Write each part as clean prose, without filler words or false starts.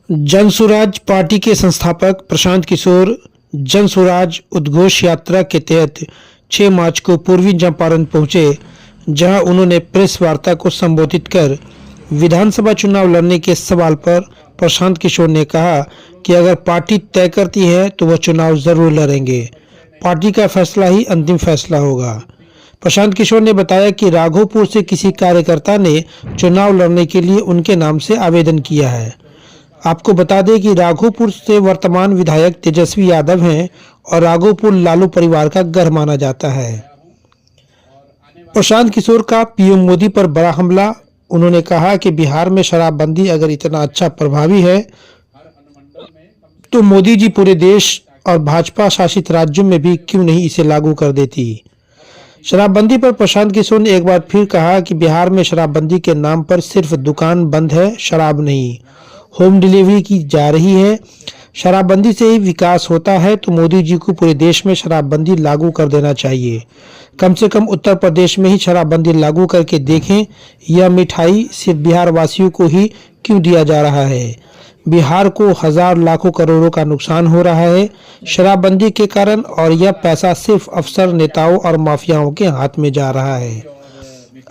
Jan Suraaj party के संस्थापक प्रशांत किशोर जनसुराज उद्घोष यात्रा के तहत 6 मार्च को पूर्वी चंपारण पहुंचे, जहां उन्होंने प्रेस वार्ता को संबोधित कर विधानसभा चुनाव लड़ने के सवाल पर प्रशांत किशोर ने कहा कि अगर पार्टी तय करती है तो वह चुनाव जरूर लड़ेंगे। पार्टी का फैसला ही अंतिम फैसला होगा। प्रशांत किशोर ने बताया कि राघोपुर से किसी कार्यकर्ता ने चुनाव लड़ने के लिए उनके नाम से आवेदन किया है। आपको बता दें कि राघोपुर से वर्तमान विधायक तेजस्वी यादव हैं और राघोपुर लालू परिवार का घर माना जाता है। प्रशांत किशोर का पीएम मोदी पर बड़ा हमला। उन्होंने कहा कि बिहार में शराबबंदी अगर इतना अच्छा प्रभावी है तो मोदी जी पूरे देश और भाजपा शासित राज्यों में भी क्यों नहीं इसे लागू कर देती। शराबबंदी पर प्रशांत किशोर ने एक बार फिर कहा कि बिहार में शराबबंदी के नाम पर सिर्फ दुकान बंद है, शराब नहीं। होम डिलीवरी की जा रही है। शराबबंदी से ही विकास होता है तो मोदी जी को पूरे देश में शराबबंदी लागू कर देना चाहिए। कम से कम उत्तर प्रदेश में ही शराबबंदी लागू करके देखें। यह मिठाई सिर्फ बिहार वासियों को ही क्यों दिया जा रहा है। बिहार को हजार लाखों करोड़ों का नुकसान हो रहा है शराबबंदी के कारण, और यह पैसा सिर्फ अफसर, नेताओं और माफियाओं के हाथ में जा रहा है।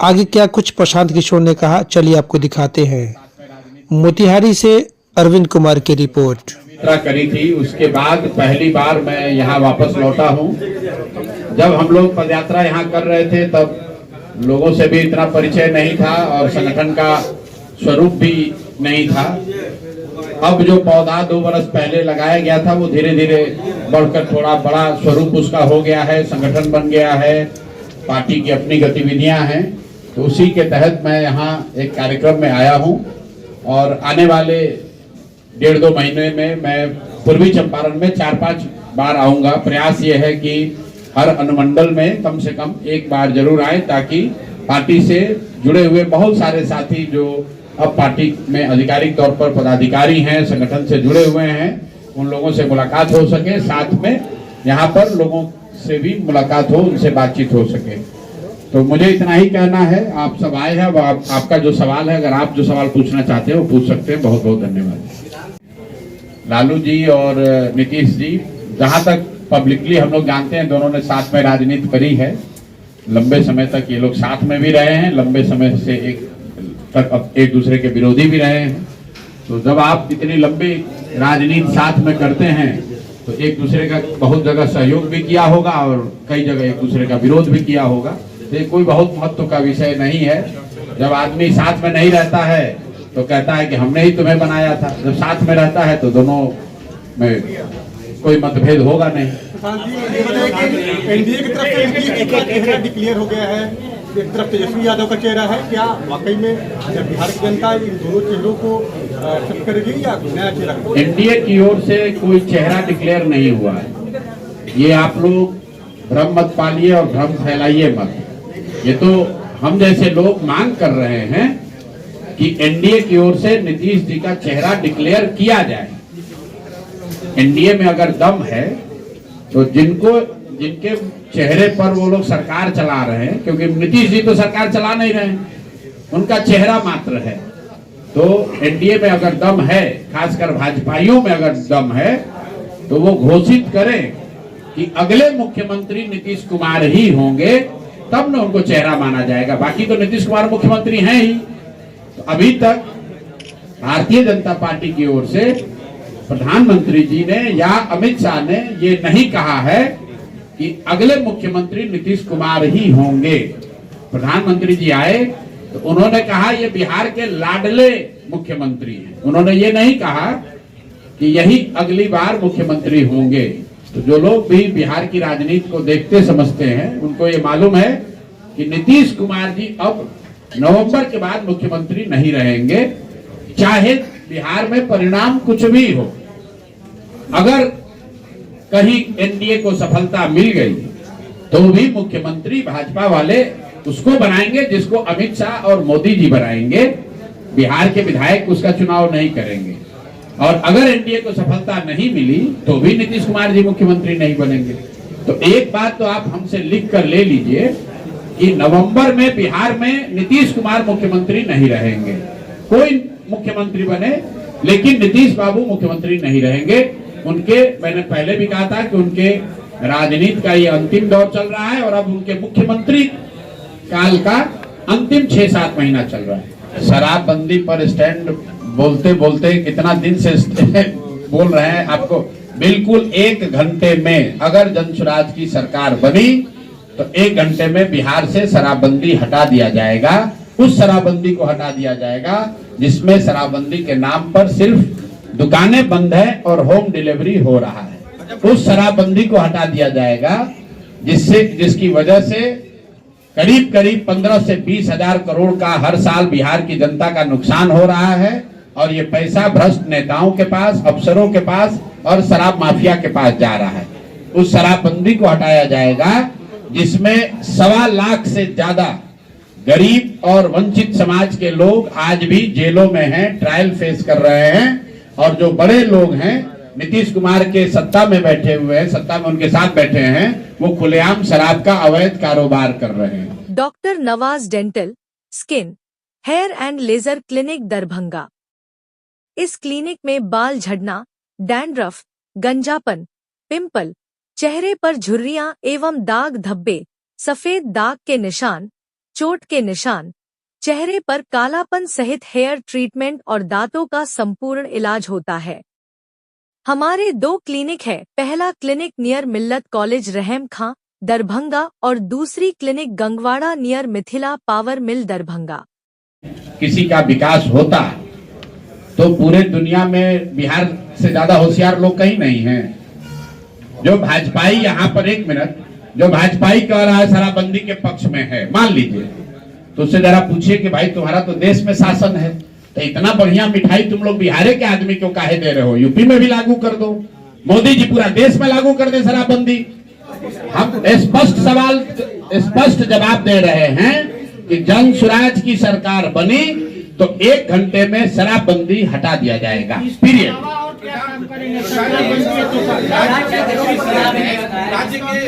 आगे क्या कुछ प्रशांत किशोर ने कहा, चलिए आपको दिखाते हैं। मोतिहारी से अरविंद कुमार की रिपोर्ट। करी थी, उसके बाद पहली बार मैं यहाँ वापस लौटा हूँ। जब हम लोग पदयात्रा यहाँ कर रहे थे तब लोगों से भी इतना परिचय नहीं था और संगठन का स्वरूप भी नहीं था। अब जो पौधा 2 बरस पहले लगाया गया था वो धीरे धीरे बढ़कर थोड़ा बड़ा स्वरूप उसका हो गया है, संगठन बन गया है, पार्टी की अपनी गतिविधियां हैं। तो उसी के तहत मैं यहाँ एक कार्यक्रम में आया हूँ और आने वाले 1.5-2 महीने में मैं पूर्वी चंपारण में 4-5 बार आऊंगा। प्रयास ये है कि हर अनुमंडल में कम से कम एक बार जरूर आए, ताकि पार्टी से जुड़े हुए बहुत सारे साथी जो अब पार्टी में आधिकारिक तौर पर पदाधिकारी हैं, संगठन से जुड़े हुए हैं, उन लोगों से मुलाकात हो सके। साथ में यहाँ पर लोगों से भी मुलाकात हो, उनसे बातचीत हो सके। तो मुझे इतना ही कहना है। आप सब आए हैं, आपका जो सवाल है, अगर आप जो सवाल पूछना चाहते हैं वो पूछ सकते हैं। बहुत बहुत धन्यवाद। लालू जी और नीतीश जी, जहां तक पब्लिकली हम लोग जानते हैं, दोनों ने साथ में राजनीति करी है। लंबे समय तक ये लोग साथ में भी रहे हैं, लंबे समय से एक दूसरे के विरोधी भी रहे हैं। तो जब आप इतनी लंबी राजनीति साथ में करते हैं तो एक दूसरे का बहुत जगह सहयोग भी किया होगा और कई जगह एक दूसरे का विरोध भी किया होगा। तो ये कोई बहुत महत्व का विषय नहीं है। जब आदमी साथ में नहीं रहता है तो कहता है कि हमने ही तुम्हें बनाया था। जब साथ में रहता है तो दोनों में कोई मतभेद होगा नहीं। एनडीए की तरफ से एक चेहरा डिक्लेयर हो गया है, एक तरफ तेजस्वी यादव का चेहरा है। क्या वाकई में बिहार की जनता इन दोनों चेहरों को एक्सेप्ट करेगी या नया चेहरा? एनडीए की ओर से कोई चेहरा डिक्लेयर नहीं हुआ है। ये आप लोग भ्रम मत पालिए और भ्रम फैलाइए मत। ये तो हम जैसे लोग मांग कर रहे हैं कि एनडीए की ओर से नीतीश जी का चेहरा डिक्लेयर किया जाए। एनडीए में अगर दम है तो जिनके चेहरे पर वो लोग सरकार चला रहे हैं, क्योंकि नीतीश जी तो सरकार चला नहीं रहे हैं, उनका चेहरा मात्र है। तो एनडीए में अगर दम है, खासकर भाजपाइयों में अगर दम है, तो वो घोषित करें कि अगले मुख्यमंत्री नीतीश कुमार ही होंगे, तब न उनको चेहरा माना जाएगा। बाकी तो नीतीश कुमार मुख्यमंत्री हैं ही। तो अभी तक भारतीय जनता पार्टी की ओर से प्रधानमंत्री जी ने या अमित शाह ने ये नहीं कहा है कि अगले मुख्यमंत्री नीतीश कुमार ही होंगे। प्रधानमंत्री जी आए तो उन्होंने कहा ये बिहार के लाडले मुख्यमंत्री हैं। उन्होंने ये नहीं कहा कि यही अगली बार मुख्यमंत्री होंगे। तो जो लोग भी बिहार की राजनीति को देखते समझते हैं, उनको ये मालूम है कि नीतीश कुमार जी अब नवंबर के बाद मुख्यमंत्री नहीं रहेंगे, चाहे बिहार में परिणाम कुछ भी हो। अगर कहीं एनडीए को सफलता मिल गई तो भी मुख्यमंत्री भाजपा वाले उसको बनाएंगे जिसको अमित शाह और मोदी जी बनाएंगे। बिहार के विधायक उसका चुनाव नहीं करेंगे। और अगर एनडीए को सफलता नहीं मिली तो भी नीतीश कुमार जी मुख्यमंत्री नहीं बनेंगे। तो एक बात तो आप हमसे लिख कर ले लीजिए कि नवंबर में बिहार में नीतीश कुमार मुख्यमंत्री नहीं रहेंगे। कोई मुख्यमंत्री बने, लेकिन नीतीश बाबू मुख्यमंत्री नहीं रहेंगे। उनके, मैंने पहले भी कहा था कि उनके राजनीति का ये अंतिम दौर चल रहा है और अब उनके मुख्यमंत्री काल का अंतिम 6-7 महीना चल रहा है। शराबबंदी पर स्टैंड बोलते बोलते कितना दिन से बोल रहे हैं आपको। बिल्कुल 1 घंटे में अगर जनसुराज की सरकार बनी तो 1 घंटे में बिहार से शराबबंदी हटा दिया जाएगा। उस शराबबंदी को हटा दिया जाएगा जिसमें शराबबंदी के नाम पर सिर्फ दुकानें बंद है और होम डिलीवरी हो रहा है। उस शराबबंदी को हटा दिया जाएगा जिसकी वजह से करीब करीब 15 से 20 हजार करोड़ का हर साल बिहार की जनता का नुकसान हो रहा है और ये पैसा भ्रष्ट नेताओं के पास, अफसरों के पास और शराब माफिया के पास जा रहा है। उस शराबबंदी को हटाया जाएगा जिसमें 1.25 लाख से ज्यादा गरीब और वंचित समाज के लोग आज भी जेलों में हैं, ट्रायल फेस कर रहे हैं। और जो बड़े लोग हैं, नीतीश कुमार के सत्ता में बैठे हुए हैं, सत्ता में उनके साथ बैठे हैं, वो खुलेआम शराब का अवैध कारोबार कर रहे हैं। Doctor Nawaz dental, skin, hair and laser clinic Darbhanga. इस क्लिनिक में बाल झड़ना, डैंड्रफ, गंजापन, पिंपल, चेहरे पर झुर्रियां एवं दाग धब्बे, सफेद दाग के निशान, चोट के निशान, चेहरे पर कालापन सहित हेयर ट्रीटमेंट और दांतों का संपूर्ण इलाज होता है। हमारे 2 क्लिनिक है। पहला क्लिनिक नियर मिल्लत कॉलेज रहम खां दरभंगा और दूसरी clinic Gangwara near Mithila power mill Darbhanga. किसी का विकास होता तो पूरे दुनिया में बिहार से ज्यादा होशियार लोग कहीं नहीं हैं। जो भाजपाई यहाँ पर 1 मिनट, जो भाजपाई कह रहा है शराबबंदी के पक्ष में है, मान लीजिए, तो उससे जरा पूछिए कि भाई तुम्हारा तो देश में शासन है, तो इतना बढ़िया मिठाई तुम लोग बिहार के आदमी को काहे दे रहे हो? यूपी में भी लागू कर दो, मोदी जी पूरा देश में लागू कर दे शराबबंदी। हम स्पष्ट जवाब दे रहे हैं कि जनसुराज की सरकार बनी तो 1 घंटे में शराबबंदी हटा दिया जाएगा, पीरियड।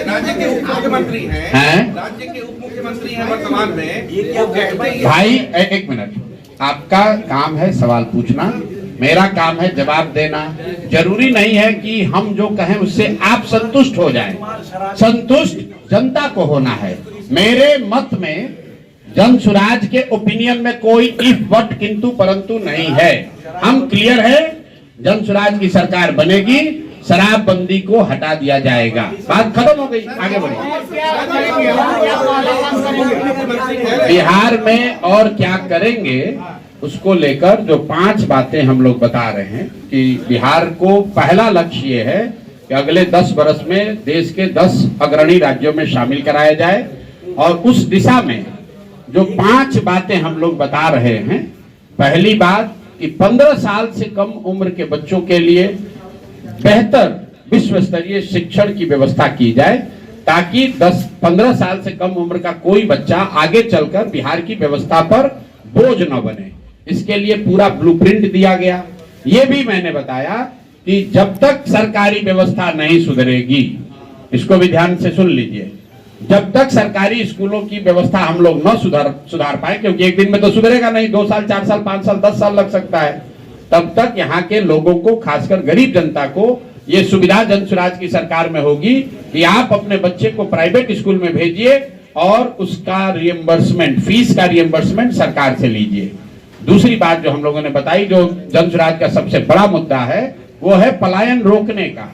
राज्य के उप मुख्यमंत्री हैं, राज्य के उप मुख्यमंत्री हैं वर्तमान में। भाई 1 मिनट, आपका काम है सवाल पूछना, मेरा काम है जवाब देना। जरूरी नहीं है कि हम जो कहें उससे आप संतुष्ट हो जाएं। संतुष्ट जनता को होना है। मेरे मत में जनसुराज के ओपिनियन में कोई इफ बट किंतु परंतु नहीं है। हम क्लियर है, जनसुराज की सरकार बनेगी, शराबबंदी को हटा दिया जाएगा, बात खत्म हो गई, आगे बढ़िए। बिहार में और क्या करेंगे उसको लेकर जो 5 बातें हम लोग बता रहे हैं कि बिहार को पहला लक्ष्य ये है कि अगले 10 वर्ष में देश के 10 अग्रणी राज्यों में शामिल कराया जाए। और उस दिशा में जो 5 बातें हम लोग बता रहे हैं, पहली बात कि 15 साल से कम उम्र के बच्चों के लिए बेहतर विश्व स्तरीय शिक्षण की व्यवस्था की जाए ताकि 10-15 साल से कम उम्र का कोई बच्चा आगे चलकर बिहार की व्यवस्था पर बोझ न बने। इसके लिए पूरा ब्लूप्रिंट दिया गया। ये भी मैंने बताया कि जब तक सरकारी व्यवस्था नहीं सुधरेगी, इसको भी ध्यान से सुन लीजिए, जब तक सरकारी स्कूलों की व्यवस्था हम लोग न सुधार पाए, क्योंकि एक दिन में तो सुधरेगा नहीं, 2 साल 4 साल 5 साल 10 साल लग सकता है, तब तक यहाँ के लोगों को, खासकर गरीब जनता को, ये सुविधा जनसुराज की सरकार में होगी कि आप अपने बच्चे को प्राइवेट स्कूल में भेजिए और उसका रिएम्बर्समेंट, फीस का रिएम्बर्समेंट सरकार से लीजिए। दूसरी बात जो हम लोगों ने बताई, जो जनसुराज का सबसे बड़ा मुद्दा है, वो है पलायन रोकने का,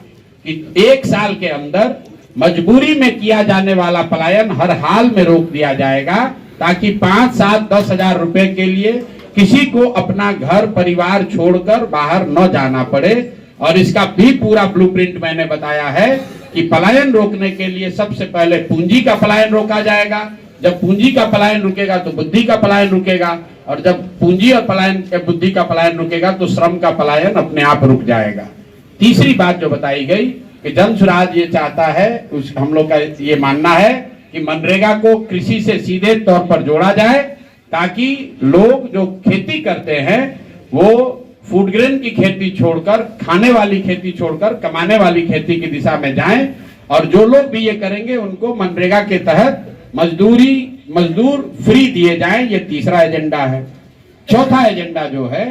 कि 1 साल के अंदर मजबूरी में किया जाने वाला पलायन हर हाल में रोक दिया जाएगा ताकि 5, 7, 10 हजार रुपए के लिए किसी को अपना घर परिवार छोड़कर बाहर न जाना पड़े। और इसका भी पूरा ब्लूप्रिंट मैंने बताया है कि पलायन रोकने के लिए सबसे पहले पूंजी का पलायन रोका जाएगा। जब पूंजी का पलायन रुकेगा तो बुद्धि का पलायन रुकेगा, और जब पूंजी और बुद्धि का पलायन रुकेगा तो श्रम का पलायन अपने आप रुक जाएगा। तीसरी बात जो बताई गई कि जनसुराज ये चाहता है, हम लोग का ये मानना है कि मनरेगा को कृषि से सीधे तौर पर जोड़ा जाए ताकि लोग जो खेती करते हैं वो फूड ग्रेन की खेती छोड़कर, खाने वाली खेती छोड़कर कमाने वाली खेती की दिशा में जाएं। और जो लोग भी ये करेंगे उनको मनरेगा के तहत मजदूर फ्री दिए जाएं। ये तीसरा एजेंडा है। चौथा एजेंडा जो है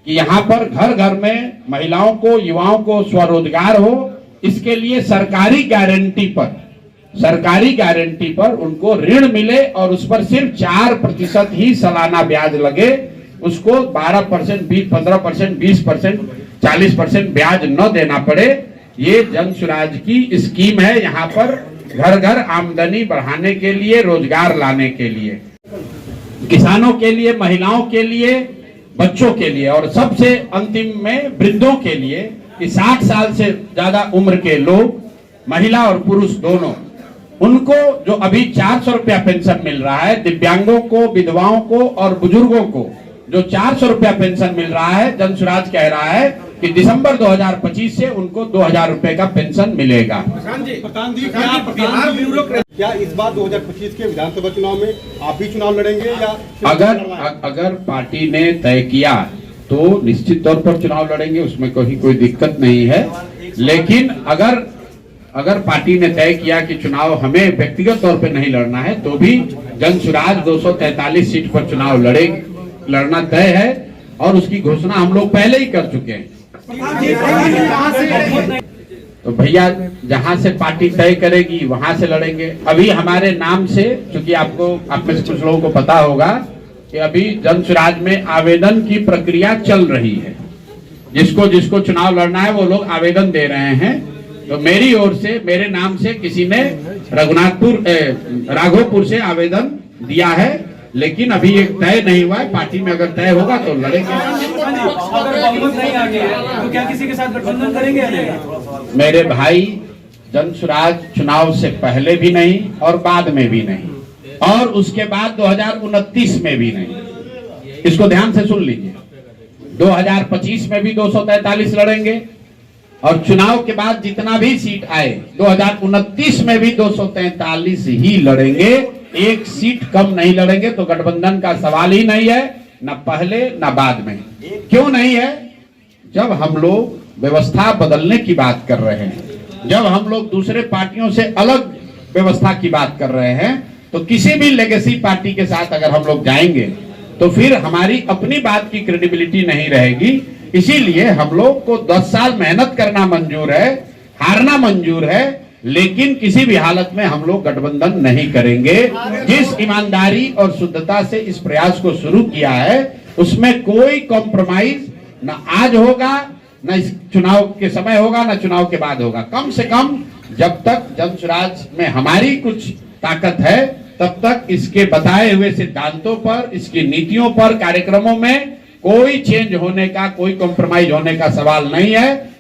कि यहाँ पर घर घर में महिलाओं को, युवाओं को स्वरोजगार हो, इसके लिए सरकारी गारंटी पर उनको ऋण मिले और उस पर सिर्फ 4% ही सालाना ब्याज लगे, उसको 12%, 15%, 20%, 40% ब्याज न देना पड़े। ये जन स्वराज की स्कीम है, यहाँ पर घर घर आमदनी बढ़ाने के लिए, रोजगार लाने के लिए, किसानों के लिए, महिलाओं के लिए, बच्चों के लिए और सबसे अंतिम में वृद्धों के लिए कि 60 साल से ज्यादा उम्र के लोग, महिला और पुरुष दोनों, उनको जो अभी 400 रुपया पेंशन मिल रहा है, दिव्यांगों को, विधवाओं को और बुजुर्गों को जो 400 रुपया पेंशन मिल रहा है, जन स्वराज कह रहा है कि दिसंबर 2025 से उनको 2000 रुपए का पेंशन मिलेगा। प्रधान जी क्या इस बार 2025 के विधानसभा चुनाव में आप भी चुनाव लड़ेंगे या अगर पार्टी ने तय किया तो निश्चित तौर पर चुनाव लड़ेंगे, उसमें कोई दिक्कत नहीं है। लेकिन अगर पार्टी ने तय किया कि चुनाव हमें व्यक्तिगत तौर पर नहीं लड़ना है, तो भी जन स्वराज 243 सीट पर चुनाव लड़ना तय है और उसकी घोषणा हम लोग पहले ही कर चुके हैं। तो भैया जहां से पार्टी तय करेगी वहां से लड़ेंगे। अभी हमारे नाम से, क्योंकि आप में से कुछ लोगों को पता होगा कि अभी जन स्वराज में आवेदन की प्रक्रिया चल रही है। जिसको चुनाव लड़ना है वो लोग आवेदन दे रहे हैं। तो मेरी ओर से, मेरे नाम से किसी ने राघोपुर से आवेदन दिया है, लेकिन अभी एक तय नहीं हुआ है। पार्टी में अगर तय होगा तो लड़ेंगे। अगर बहुमत नहीं आ गया तो क्या किसी के साथ गठबंधन करेंगे या नहीं? मेरे भाई, जन स्वराज चुनाव से पहले भी नहीं और बाद में भी नहीं और उसके बाद 2029 में भी नहीं। इसको ध्यान से सुन लीजिए। 2025 में भी 243 लड़ेंगे और चुनाव के बाद जितना भी सीट आए 2029 में भी 243 ही लड़ेंगे। एक सीट कम नहीं लड़ेंगे। तो गठबंधन का सवाल ही नहीं है, न पहले न बाद में। क्यों नहीं है? जब हम लोग व्यवस्था बदलने की बात कर रहे हैं, जब हम लोग दूसरे पार्टियों से अलग व्यवस्था की बात कर रहे हैं, तो किसी भी लेगेसी पार्टी के साथ अगर हम लोग जाएंगे तो फिर हमारी अपनी बात की क्रेडिबिलिटी नहीं रहेगी। इसीलिए हम लोग को 10 साल मेहनत करना मंजूर है, हारना मंजूर है, लेकिन किसी भी हालत में हम लोग गठबंधन नहीं करेंगे। जिस ईमानदारी और शुद्धता से इस प्रयास को शुरू किया है, उसमें कोई कॉम्प्रोमाइज न आज होगा, न इस चुनाव के समय होगा, न चुनाव के बाद होगा। कम से कम जब तक जन स्वराज में हमारी कुछ ताकत है, तब तक इसके बताए हुए सिद्धांतों पर, इसकी नीतियों पर, कार्यक्रमों में कोई चेंज होने का, कोई कॉम्प्रोमाइज होने का सवाल नहीं है।